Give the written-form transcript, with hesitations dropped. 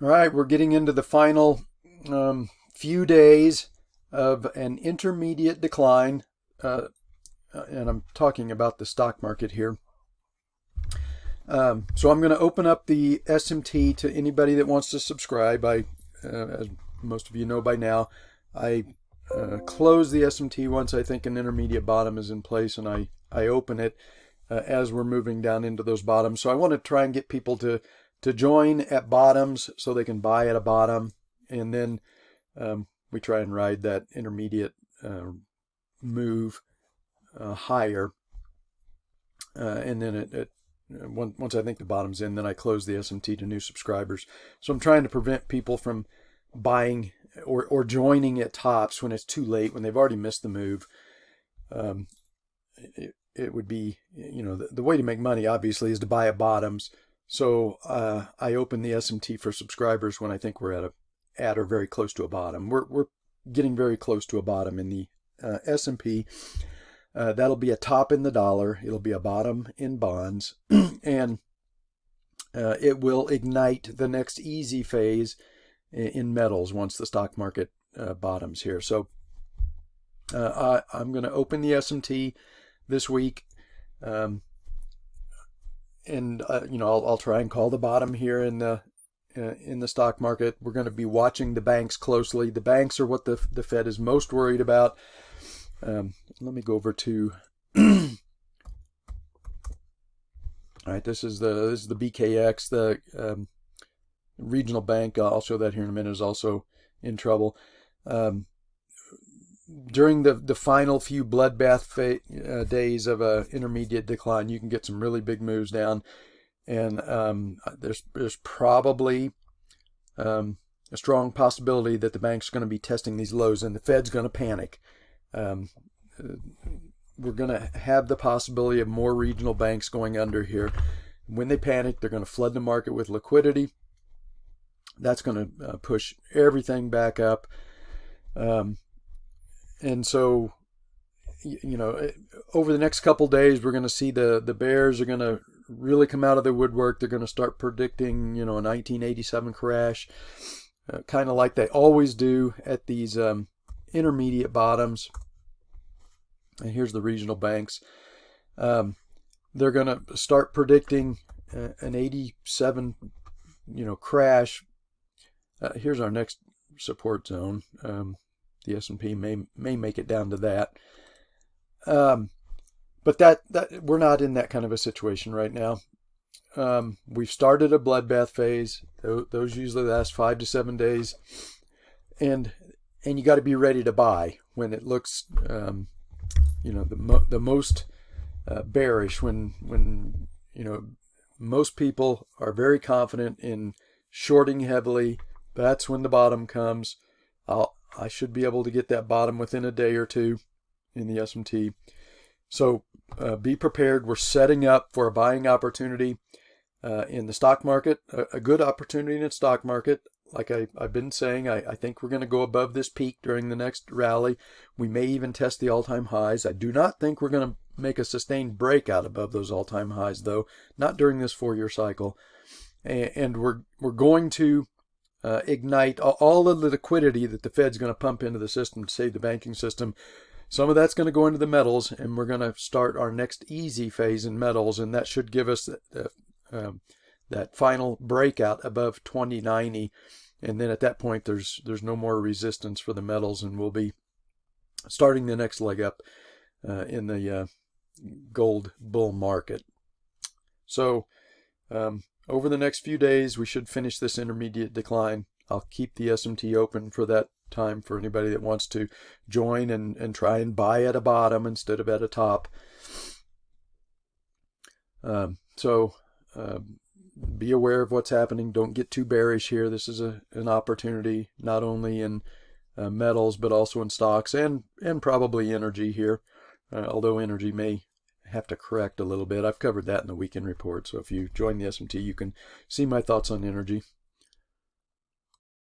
All right, we're getting into the final few days of an intermediate decline, uh, and I'm talking about the stock market here. So I'm going to open up the SMT to anybody that wants to subscribe. As most of you know by now, I close the SMT once I think an intermediate bottom is in place, and I open it as we're moving down into those bottoms. So I want to try and get people to join at bottoms so they can buy at a bottom, and then we try and ride that intermediate move higher, and then once I think the bottom's in, then I close the SMT to new subscribers. So I'm trying to prevent people from buying or joining at tops when it's too late, when they've already missed the move. It would be, the way to make money obviously is to buy at bottoms. So I open the SMT for subscribers when I think we're at or very close to a bottom. We're getting very close to a bottom in the S&P. That'll be a top in the dollar. It'll be a bottom in bonds, and it will ignite the next easy phase in metals once the stock market bottoms here. So I'm going to open the S&T this week, and I'll try and call the bottom here in the stock market. We're going to be watching the banks closely. The banks are what the Fed is most worried about. Let me go over to all right, this is the BKX, the regional bank. I'll show that here in a minute, is also in trouble. During the final few bloodbath days of a intermediate decline, you can get some really big moves down, and there's probably a strong possibility that the bank's going to be testing these lows, and the Fed's going to panic. We're going to have the possibility of more regional banks going under here. When they panic, they're going to flood the market with liquidity. That's going to push everything back up. And so, over the next couple days, we're going to see the bears are going to really come out of the woodwork. They're going to start predicting, a 1987 crash, kind of like they always do at these intermediate bottoms. And here's the regional banks. They're going to start predicting an 87, crash. Here's our next support zone. The S&P may make it down to that. But that we're not in that kind of a situation right now. We've started a bloodbath phase. Those usually last 5 to 7 days, and you got to be ready to buy when it looks, the most bearish. When most people are very confident in shorting heavily. That's when the bottom comes. I should be able to get that bottom within a day or two in the S&T. So be prepared. We're setting up for a buying opportunity in the stock market, a good opportunity in the stock market. Like I've been saying, I think we're going to go above this peak during the next rally. We may even test the all-time highs. I do not think we're going to make a sustained breakout above those all-time highs, though, not during this 4-year cycle. And we're going to ignite all of the liquidity that the Fed's going to pump into the system to save the banking system. Some of that's going to go into the metals, and we're going to start our next easy phase in metals, and that should give us that final breakout above 2090. And then at that point, there's no more resistance for the metals, and we'll be starting the next leg up in the gold bull market. So over the next few days, we should finish this intermediate decline. I'll keep the SMT open for that time for anybody that wants to join and try and buy at a bottom instead of at a top. So be aware of what's happening. Don't get too bearish here. This is an opportunity not only in metals but also in stocks and probably energy here, although energy may have to correct a little bit. I've covered that in the weekend report, so if you join the SMT, you can see my thoughts on energy.